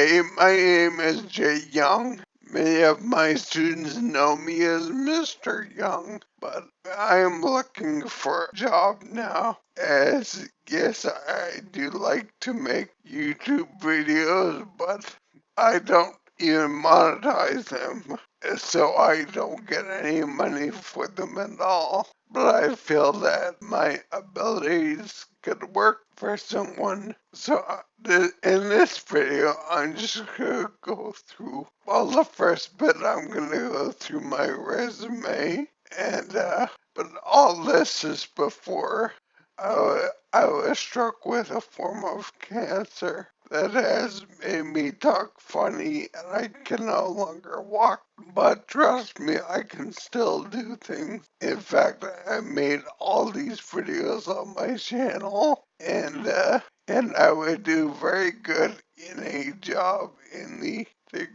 Hi, my name is Jay Young. Many of my students know me as Mr. Young, but I am looking for a job now. As yes, I do like to make YouTube videos, but I don't even monetize them, so I don't get any money for them at all. But I feel that my abilities could work for someone. So in this video, I'm just gonna go through, well, the first bit I'm gonna go through my resume, and but all this is before I was struck with a form of cancer that has made me talk funny and I can no longer walk. But trust me, I can still do things. In fact, I made all these videos on my channel and I would do very good in a job in the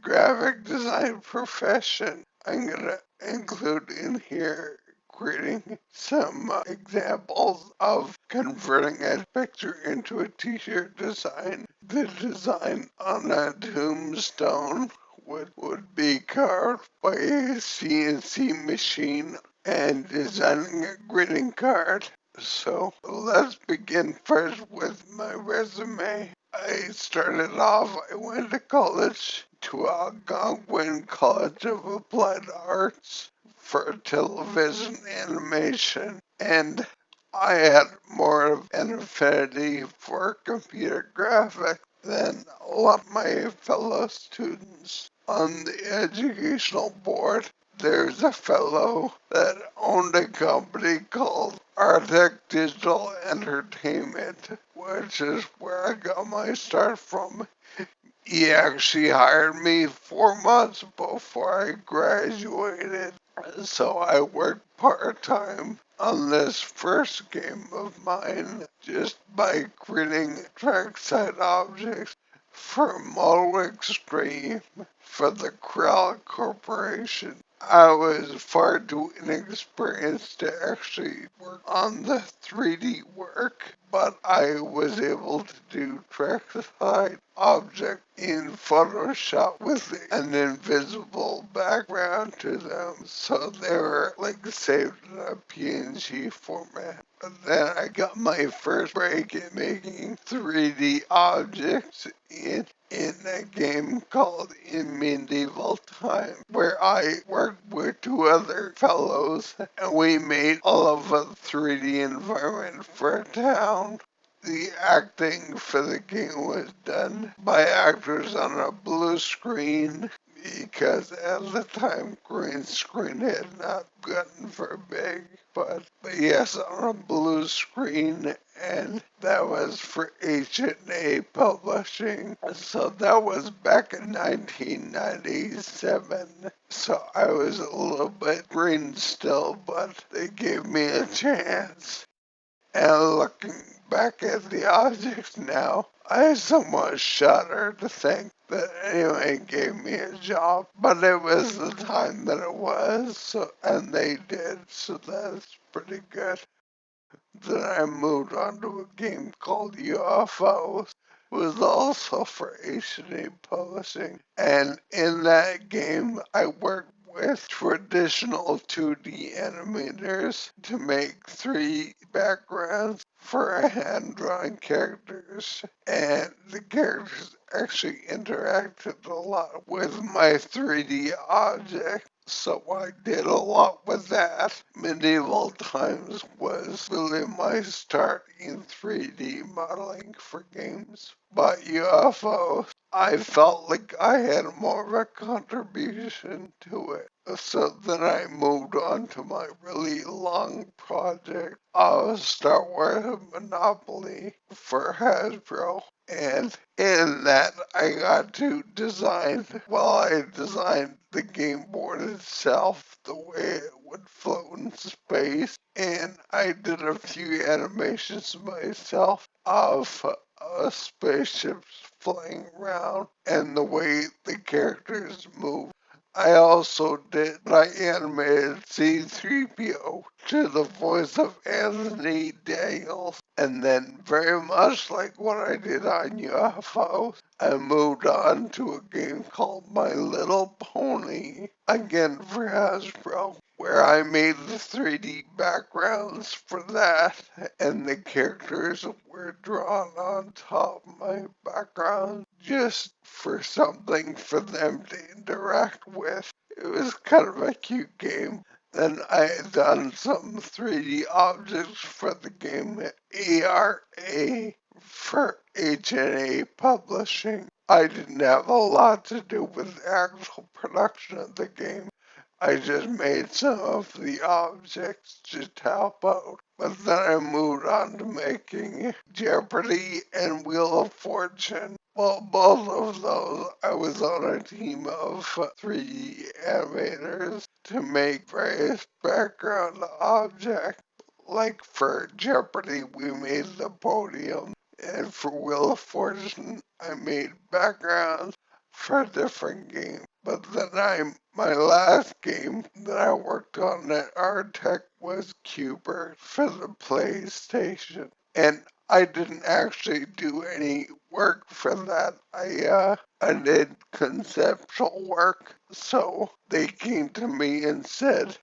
graphic design profession. I'm gonna include in here creating some examples of converting a picture into a t-shirt design. The design on a tombstone would be carved by a CNC machine and designing a greeting card. So let's begin first with my resume. I started off, I went to college to Algonquin College of Applied Arts for television animation, and I had more of an affinity for computer graphics than a lot of my fellow students. On the educational board, there's a fellow that owned a company called Artec Digital Entertainment, which is where I got my start from. He actually hired me 4 months before I graduated, so I worked part-time on this first game of mine just by creating trackside objects for Model Extreme for the Corral Corporation. I was far too inexperienced to actually work on the 3D work, but I was able to do trackside object in Photoshop with an invisible background to them, so they were like saved in a PNG format. But then I got my first break in making 3D objects in a game called In Medieval Time, where I worked with two other fellows and we made all of a 3D environment for a town. The acting for the game was done by actors on a blue screen because at the time green screen had not gotten very big. But yes, on a blue screen, and that was for H&A Publishing. So that was back in 1997. So I was a little bit green still, but they gave me a chance. And looking back at the objects now, I somewhat shudder to think that anyone gave me a job, but it was the time that it was, so, and they did, so that's pretty good. Then I moved on to a game called UFOs. It was also for H&E Publishing, and in that game I worked with traditional 2D animators to make 3 backgrounds for hand-drawn characters, and the characters actually interacted a lot with my 3D object. So I did a lot with that. Medieval Times was really my start in 3D modeling for games. But UFO, I felt like I had more of a contribution to it. So then I moved on to my really long project of Star Wars Monopoly for Hasbro. And in that, I got to design, well, I designed the game board itself, the way it would float in space, and I did a few animations myself of spaceships flying around and the way the characters move. I also I animated C-3PO to the voice of Anthony Daniels, and then very much like what I did on UFOs, I moved on to a game called My Little Pony, again for Hasbro, where I made the 3D backgrounds for that, and the characters were drawn on top of my background just for something for them to interact with. It was kind of a cute game. Then I had done some 3D objects for the game ARA for H&A Publishing. I didn't have a lot to do with the actual production of the game. I just made some of the objects just to help out. But then I moved on to making Jeopardy and Wheel of Fortune. Well, both of those, I was on a team of 3D animators to make various background objects. Like for Jeopardy, we made the podium, and for Wheel of Fortune, I made backgrounds for different games. But then my last game that I worked on at Artec was Cuber for the PlayStation. And I didn't actually do any work for that. I did conceptual work. So they came to me and said,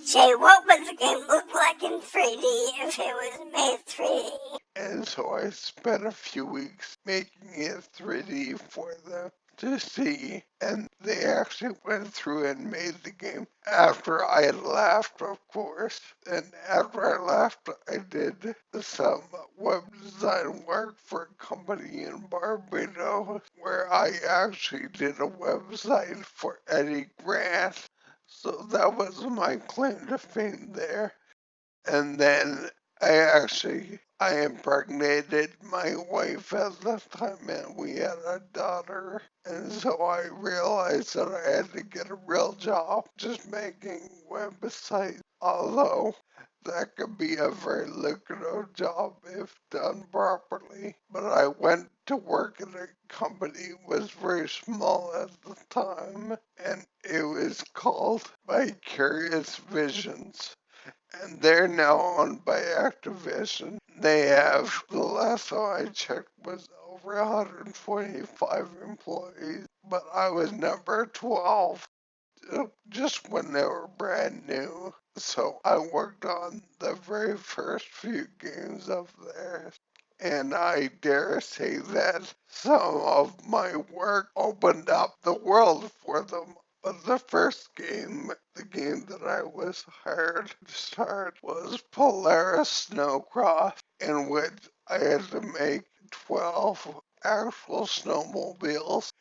Jay, what would the game look like in 3D if it was made 3D? And so I spent a few weeks making it 3D for them to see, and they actually went through and made the game after I had left, of course. And after I left, I did some web design work for a company in Barbados where I actually did a website for Eddie Grant. So that was my claim to fame there. And then I impregnated my wife at the time and we had a daughter. And so I realized that I had to get a real job just making websites. Although that could be a very lucrative job if done properly. But I went to work at a company that was very small at the time and it was called Vicarious Visions, and they're now owned by Activision. They have, the last time I checked, was over 125 employees, but I was number 12 just when they were brand new. So I worked on the very first few games of theirs. And I dare say that some of my work opened up the world for them. But the first game, the game that I was hired to start, was Polaris Snowcross, in which I had to make 12 actual snowmobiles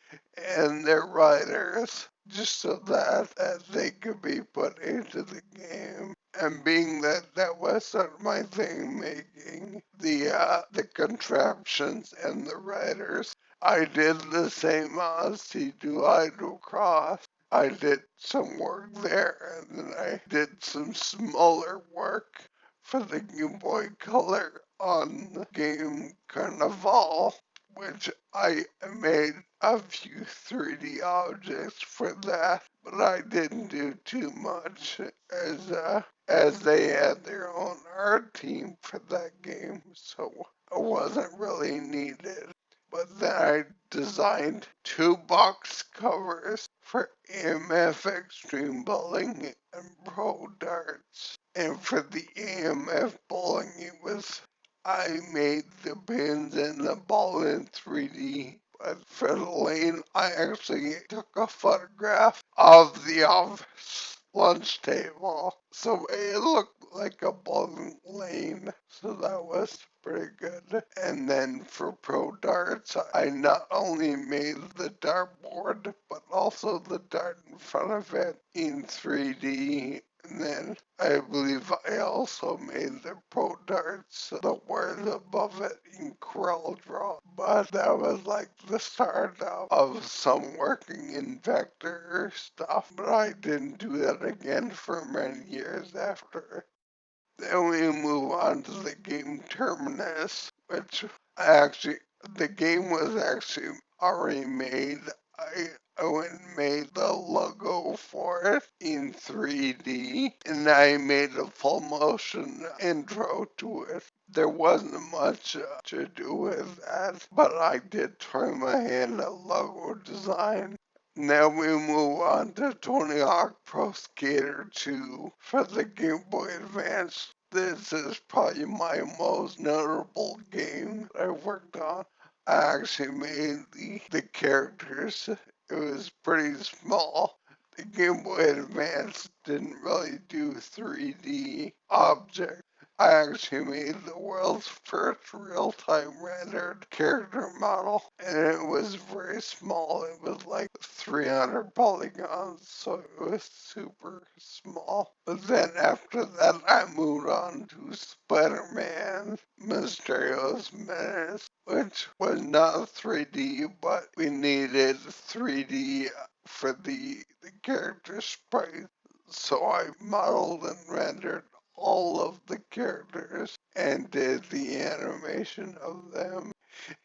and their riders just so that they could be put into the game. And being that that was sort of my thing, making the contraptions and the riders, I did the same on C2 Hydro Cross. I did some work there, and then I did some smaller work for the Game Boy Color on the game Carnival, which I made a few 3D objects for that, but I didn't do too much as they had their own art team for that game, so it wasn't really needed. But then I designed 2 box covers for AMF Extreme Bowling and Pro Darts. And for the AMF bowling, I made the pins and the ball in 3D. But for the lane, I actually took a photograph of the office lunch table. So it looked like a bowling lane. So that was pretty good. And then for Pro Darts, I not only made the dartboard, but also the dart in front of it in 3D. And then I believe I also made the Pro Darts, the words above it in Corel Draw. But that was like the start of some working in vector stuff. But I didn't do that again for many years after. Then we move on to the game Terminus, which the game was actually already made. I went and made the logo for it in 3D, and I made a full motion intro to it. there wasn't much to do with that, but I did try my hand at logo design. Now we move on to Tony Hawk Pro Skater 2 for the Game Boy Advance. This is probably my most notable game I worked on. I actually made the characters. It was pretty small. The Game Boy Advance didn't really do 3D objects. I actually made the world's first real-time rendered character model, and it was very small. It was like 300 polygons, so it was super small. But then after that, I moved on to Spider-Man Mysterio's Menace, which was not 3D, but we needed 3D for the character sprite. So I modeled and rendered all of the characters and did the animation of them.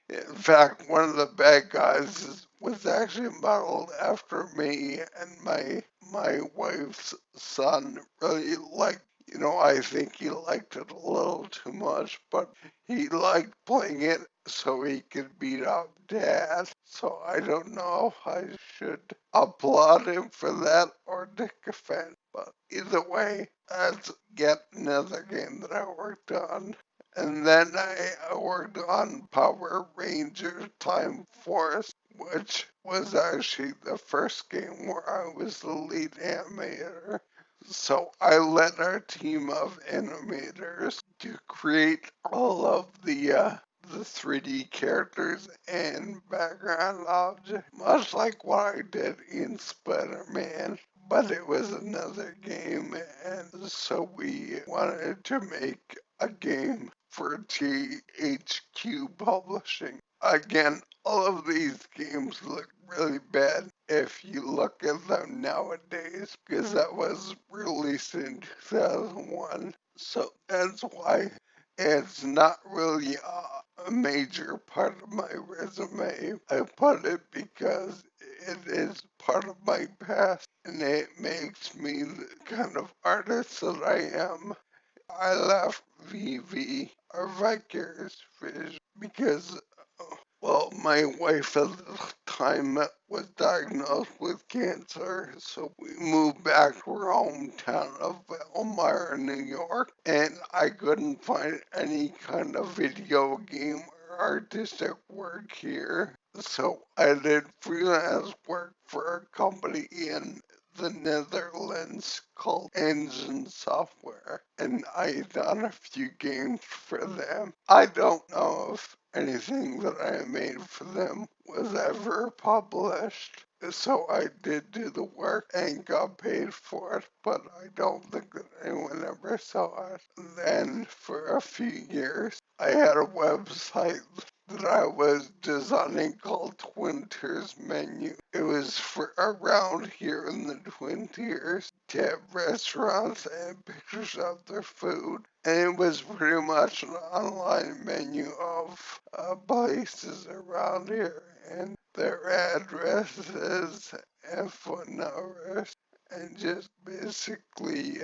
In fact, one of the bad guys was actually modeled after me, and my wife's son really liked. I think he liked it a little too much, but he liked playing it so he could beat up Dad. So I don't know if I should applaud him for that or take offense. But either way, that's yet another game that I worked on. And then I worked on Power Rangers Time Force, which was actually the first game where I was the lead animator. So I led our team of animators to create all of the 3D characters and background objects, much like what I did in Spider-Man. But it was another game, and so we wanted to make a game for THQ Publishing. Again, all of these games look really bad if you look at them nowadays, because that was released in 2001. So that's why it's not really a major part of my resume. I put it because it is part of my past and it makes me the kind of artist that I am. I left VV or Vicarious Vision because, well, my wife at the time was diagnosed with cancer, so we moved back to her hometown of Elmira, New York, and I couldn't find any kind of video game or artistic work here. So I did freelance work for a company in the Netherlands called Engine Software, and I done a few games for them. I don't know if anything that I made for them was ever published. So I did do the work and got paid for it, but I don't think that anyone ever saw it. Then for a few years, I had a website that I was designing called Twin Tiers Menu. It was for around here in the Twin Tiers to have restaurants and pictures of their food. And it was pretty much an online menu of places around here and their addresses and phone numbers and just basically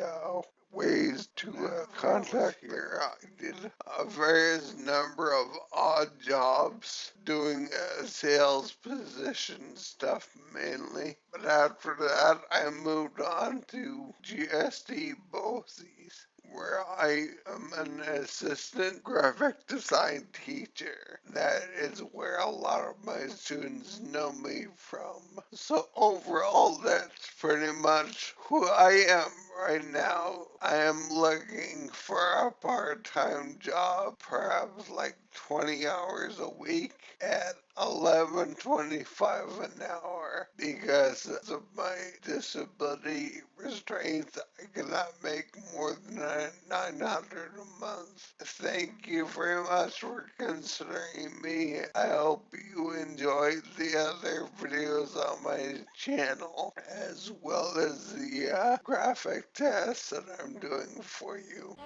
ways to contact here. I did a various number of odd jobs doing sales position stuff mainly. But after that, I moved on to GSD BOCES, where I am an assistant graphic design teacher. That is where a lot of my students know me from. So overall, that's pretty much who I am right now. I am looking for a part-time job, perhaps like 20 hours a week at 11.25 an hour, because of my disability restraints I cannot make more than 900 a month. Thank you very much for considering me. I hope you enjoyed the other videos on my channel as well as the graphic tests that I'm doing for you.